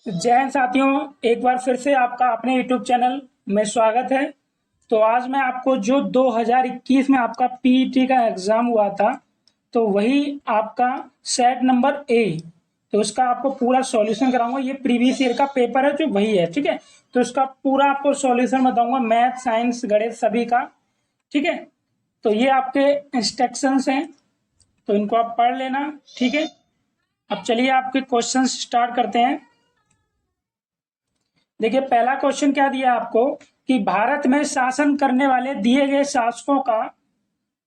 जय हिंद साथियों, एक बार फिर से आपका अपने यूट्यूब चैनल में स्वागत है। तो आज मैं आपको जो 2021 में आपका पीईटी का एग्ज़ाम हुआ था, तो वही आपका सेट नंबर ए, तो उसका आपको पूरा सॉल्यूशन कराऊंगा। ये प्रीवियस ईयर का पेपर है जो वही है, ठीक है। तो इसका पूरा आपको सॉल्यूशन बताऊंगा, मैथ, साइंस, गणित सभी का, ठीक है। तो ये आपके इंस्ट्रक्शंस हैं, तो इनको आप पढ़ लेना, ठीक है। अब चलिए आपके क्वेश्चन स्टार्ट करते हैं। देखिए, पहला क्वेश्चन क्या दिया आपको कि भारत में शासन करने वाले दिए गए शासकों का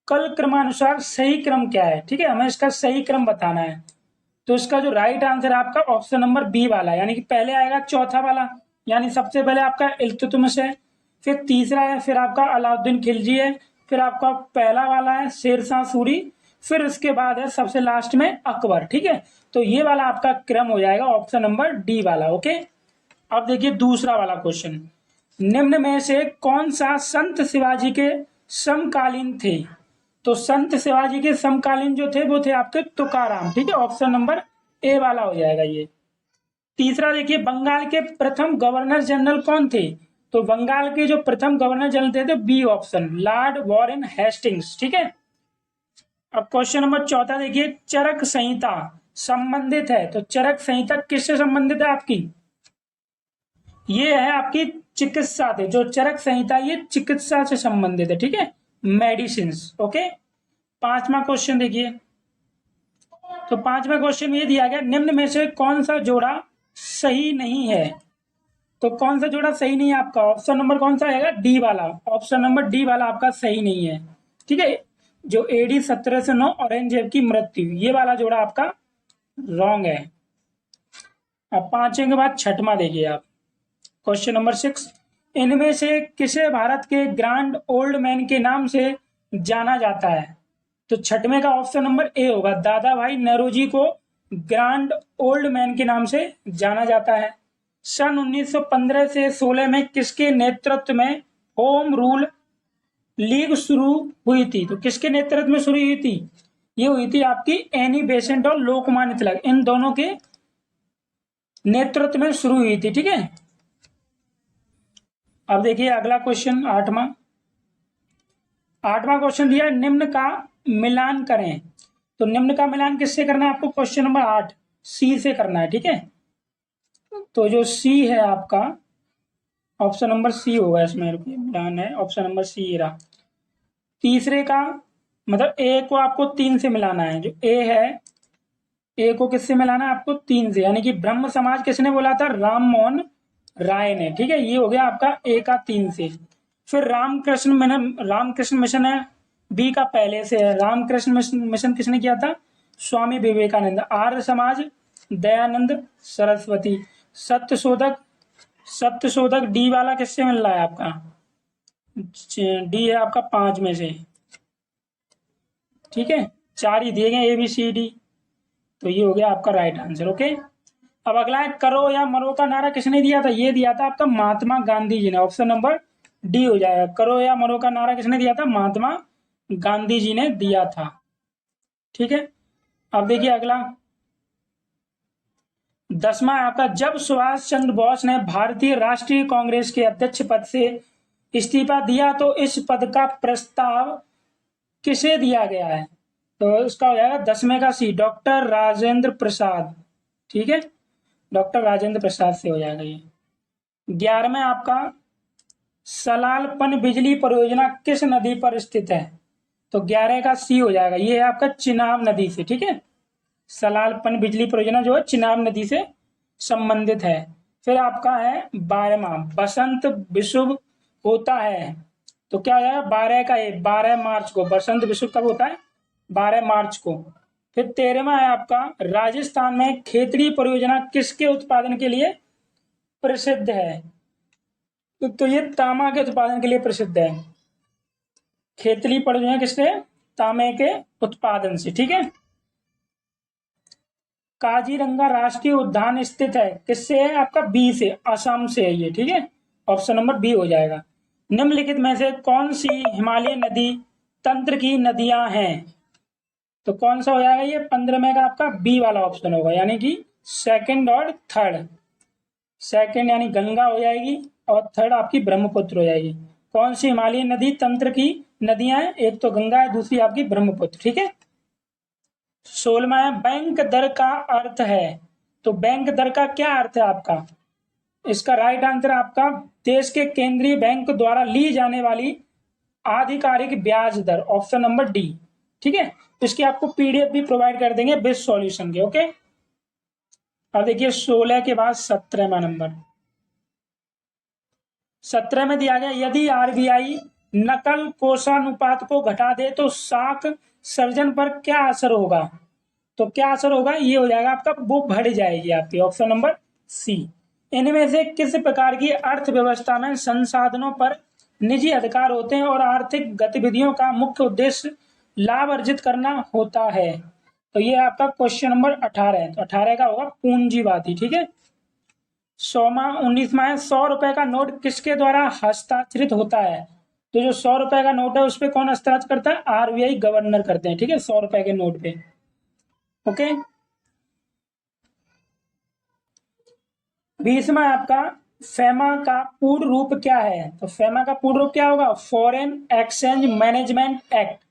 कल क्रमानुसार सही क्रम क्या है, ठीक है। हमें इसका सही क्रम बताना है। तो इसका जो राइट आंसर है आपका ऑप्शन नंबर बी वाला, यानी कि पहले आएगा चौथा वाला, यानी सबसे पहले आपका इल्तुतमिश है, फिर तीसरा है, फिर आपका अलाउद्दीन खिलजी है, फिर आपका पहला वाला है शेरशाह सूरी, फिर इसके बाद है सबसे लास्ट में अकबर, ठीक है। तो ये वाला आपका क्रम हो जाएगा ऑप्शन नंबर डी वाला, ओके। अब देखिए दूसरा वाला क्वेश्चन, निम्न में से कौन सा संत शिवाजी के समकालीन थे। तो संत शिवाजी के समकालीन जो थे वो थे आपके तुकाराम, ठीक है। ऑप्शन नंबर ए वाला हो जाएगा ये। तीसरा देखिए, बंगाल के प्रथम गवर्नर जनरल कौन थे। तो बंगाल के जो प्रथम गवर्नर जनरल थे तो B option, Lord Warren Hastings, ठीक है। अब क्वेश्चन नंबर चौथा देखिए, चरक संहिता संबंधित है, तो चरक संहिता किससे संबंधित है आपकी, ये है आपकी चिकित्सा से। जो चरक संहिता ये चिकित्सा से संबंधित है, ठीक है, मेडिसिन, ओके। पांचवा क्वेश्चन देखिए, तो पांचवा क्वेश्चन ये दिया गया, निम्न में से कौन सा जोड़ा सही नहीं है। तो कौन सा जोड़ा सही नहीं है आपका, ऑप्शन नंबर कौन सा आएगा, डी वाला। ऑप्शन नंबर डी वाला आपका सही नहीं है, ठीक है। जो एडी 1709 औरंगजेब की मृत्यु, ये वाला जोड़ा आपका रॉन्ग है। अब पांचवें के बाद छठवां देखिए आप, क्वेश्चन नंबर 6, इनमें से किसे भारत के ग्रैंड ओल्ड मैन के नाम से जाना जाता है। तो छठवें का ऑप्शन नंबर ए होगा, दादा भाई नौरोजी को ग्रैंड ओल्ड मैन के नाम से जाना जाता है। सन 1915 से 16 में किसके नेतृत्व में होम रूल लीग शुरू हुई थी। तो किसके नेतृत्व में शुरू हुई थी, ये हुई थी आपकी एनी बेसेंट और लोकमान्य तिलक, इन दोनों के नेतृत्व में शुरू हुई थी, ठीक है। अब देखिए अगला क्वेश्चन आठवां क्वेश्चन दिया, निम्न का मिलान करें। तो निम्न का मिलान किससे करना है आपको, क्वेश्चन नंबर 8 सी से करना है, ठीक है। तो जो सी है आपका ऑप्शन नंबर सी होगा, इसमें मिलान है ऑप्शन नंबर सी रहा। तीसरे का मतलब ए को आपको 3 से मिलाना है, जो ए है, ए को किससे मिलाना है आपको 3 से, यानी कि ब्रह्म समाज किसने बोला था, राम मोहन राय ने, ठीक है। ये हो गया आपका ए का 3 से। फिर रामकृष्ण मिशन है, बी का पहले से है, रामकृष्ण मिशन किसने किया था, स्वामी विवेकानंद। आर्य समाज दयानंद सरस्वती। सत्य शोधक डी वाला किससे मिल रहा है आपका, डी है आपका 5 में से, ठीक है। 4 ही दिए गए ए बी सी डी, तो ये हो गया आपका राइट आंसर, ओके। अब अगला है, करो या मरो का नारा किसने दिया था, ये दिया था आपका महात्मा गांधी जी ने। ऑप्शन नंबर डी हो जाएगा, करो या मरो का नारा किसने दिया था, महात्मा गांधी जी ने दिया था, ठीक है। अब देखिए अगला 10वां है आपका, जब सुभाष चंद्र बोस ने भारतीय राष्ट्रीय कांग्रेस के अध्यक्ष पद से इस्तीफा दिया तो इस पद का प्रस्ताव किसे दिया गया है। तो इसका हो जाएगा 10वें का सी, डॉक्टर राजेंद्र प्रसाद, ठीक है। डॉक्टर राजेंद्र प्रसाद से हो जाएगा ये। 11वां आपका, सलाल पन बिजली परियोजना किस नदी पर स्थित है। तो 11 का सी हो जाएगा, ये है आपका चिनाब नदी से, ठीक है। सलाल पन बिजली परियोजना जो है चिनाब नदी से संबंधित है। फिर आपका है 12वां, बसंत विषुव होता है। तो क्या हो जाएगा, 12 का ए, 12 मार्च को बसंत विषुव कब होता है, 12 मार्च को। फिर 13वां है आपका, राजस्थान में खेतड़ी परियोजना किसके उत्पादन के लिए प्रसिद्ध है। तो ये तांबा के उत्पादन के लिए प्रसिद्ध है। खेतड़ी परियोजना किससे, तांबे के उत्पादन से, ठीक है। काजीरंगा राष्ट्रीय उद्यान स्थित है किससे है आपका, बी से, असम से है ये, ठीक है। ऑप्शन नंबर बी हो जाएगा। निम्नलिखित में से कौन सी हिमालय नदी तंत्र की नदियां हैं। तो कौन सा हो जाएगा ये, 15 में का आपका बी वाला ऑप्शन होगा, यानी कि सेकंड और थर्ड। सेकंड यानी गंगा हो जाएगी, और थर्ड आपकी ब्रह्मपुत्र हो जाएगी। कौन सी हिमालयी नदी तंत्र की नदियां हैं? एक तो गंगा है, दूसरी आपकी ब्रह्मपुत्र। ठीक है। 16वां है बैंक दर का अर्थ है। तो बैंक दर का क्या अर्थ है आपका? इसका राइट आंसर आपका देश के केंद्रीय बैंक द्वारा ली जाने वाली आधिकारिक ब्याज दर, ऑप्शन नंबर डी। ठीक है। इसकी आपको पीडीएफ भी प्रोवाइड कर देंगे बेस्ट सॉल्यूशन के। ओके। अब देखिए 16 के बाद 17वां नंबर। 17 में दिया गया यदि आरबीआई नकल कोषानुपात को घटा दे तो साख सर्जन पर क्या असर होगा? तो क्या असर होगा? ये हो जाएगा आपका, वो बढ़ जाएगी आपकी, ऑप्शन नंबर सी। इनमें से किस प्रकार की अर्थव्यवस्था में संसाधनों पर निजी अधिकार होते हैं और आर्थिक गतिविधियों का मुख्य उद्देश्य लाभ अर्जित करना होता है? तो ये आपका क्वेश्चन नंबर 18 है। तो 18 का होगा पूंजीवादी। ठीक है। 19वां है 100 रुपए का नोट किसके द्वारा हस्ताक्षरित होता है? तो जो 100 रुपए का नोट है उस पर कौन हस्ताक्षर करता है? आरबीआई गवर्नर करते हैं। ठीक है। 100 रुपए के नोट पे। ओके। 20वां आपका फेमा का पूर्ण रूप क्या है? तो फेमा का पूर्ण रूप क्या होगा? Foreign exchange management act.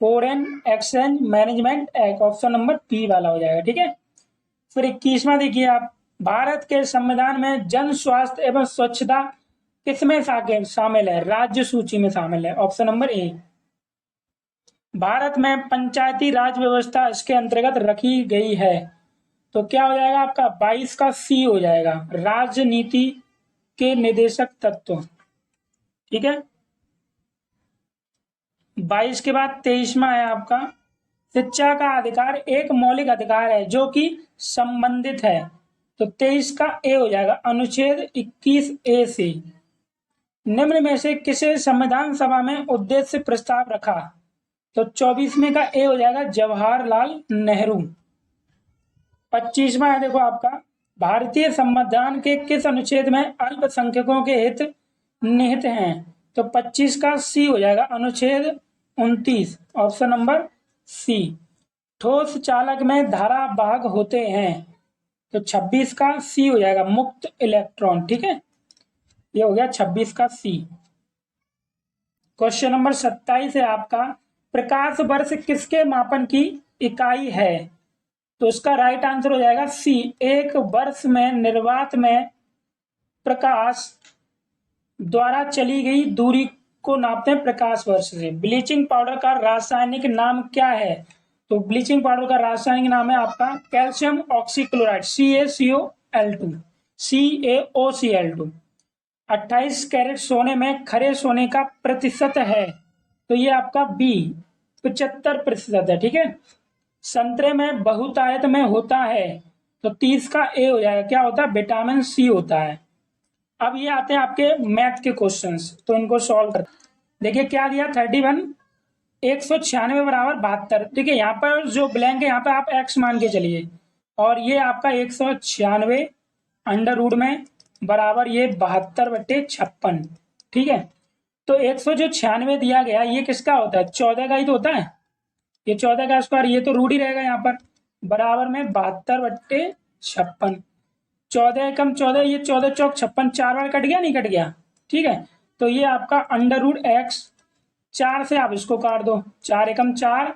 Foreign exchange management act, option number P वाला हो जाएगा। ठीक है। फिर 21वां देखिए आप, भारत के संविधान में जन स्वास्थ्य एवं स्वच्छता किसमें शामिल है? राज्य सूची में शामिल है, ऑप्शन नंबर ए। भारत में पंचायती राज व्यवस्था इसके अंतर्गत रखी गई है। तो क्या हो जाएगा आपका? 22 का सी हो जाएगा, राजनीति के निदेशक तत्व। ठीक है। 22 के बाद 23वां है आपका, शिक्षा का अधिकार एक मौलिक अधिकार है जो कि संबंधित है। तो 23 का ए हो जाएगा, अनुच्छेद 21A से। निम्न में से किसे संविधान सभा में उद्देश्य प्रस्ताव रखा? तो 24वें का ए हो जाएगा, जवाहरलाल नेहरू। 25वां है देखो आपका, भारतीय संविधान के किस अनुच्छेद में अल्पसंख्यकों के हित निहित हैं? तो 25 का सी हो जाएगा, अनुच्छेद 29, ऑप्शन नंबर सी। ठोस चालक में धारा भाग होते हैं। तो 26 का सी हो जाएगा, मुक्त इलेक्ट्रॉन। ठीक है। ये हो गया 26 का सी। क्वेश्चन नंबर 27 है आपका, प्रकाश वर्ष किसके मापन की इकाई है? तो उसका राइट आंसर हो जाएगा सी, एक वर्ष में निर्वात में प्रकाश द्वारा चली गई दूरी को नापते हैं प्रकाश वर्ष से। ब्लीचिंग पाउडर का रासायनिक नाम क्या है? तो ब्लीचिंग पाउडर का रासायनिक नाम है आपका calcium oxychloride, CaCO2, CaOCl2। 28 carat सोने में खरे सोने का प्रतिशत है? तो ये आपका बी, 75% है। ठीक है। संतरे में बहुतायत में होता है? तो 30 का ए हो जाएगा, क्या होता है? विटामिन सी होता है। अब ये आते हैं आपके मैथ के क्वेश्चंस, तो इनको सॉल्व कर देखिए। क्या दिया? 31, 196 बराबर 72। ठीक है। यहाँ पर जो ब्लैंक है यहाँ पे आप x मान के चलिए, और ये आपका 196 अंडर रूट में बराबर ये 72/56। ठीक है। तो 196 दिया गया, ये किसका होता है? 14 का ही तो होता है। ये 14 का स्क्वायर, ये तो रूट ही रहेगा यहाँ पर, बराबर में 72/56। 14 एकम 14, ये 14 चौक 56, 4 बार कट गया, नहीं कट गया? ठीक है। तो ये आपका अंडर रूट x, 4 से आप इसको काट दो, 4 एकम 4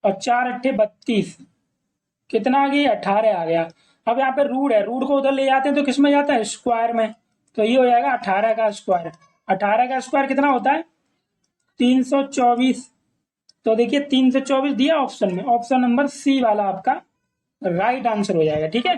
और 4 अट्ठे 32, कितना आ गया? 18 आ गया। अब यहाँ पे रूट है, रूट को उधर ले जाते हैं तो किस में जाता है? स्क्वायर में। तो ये हो जाएगा 18 का स्क्वायर। 18 का स्क्वायर कितना होता है? 324। तो देखिए 324 दिया ऑप्शन में, ऑप्शन नंबर सी वाला आपका राइट आंसर हो जाएगा। ठीक है।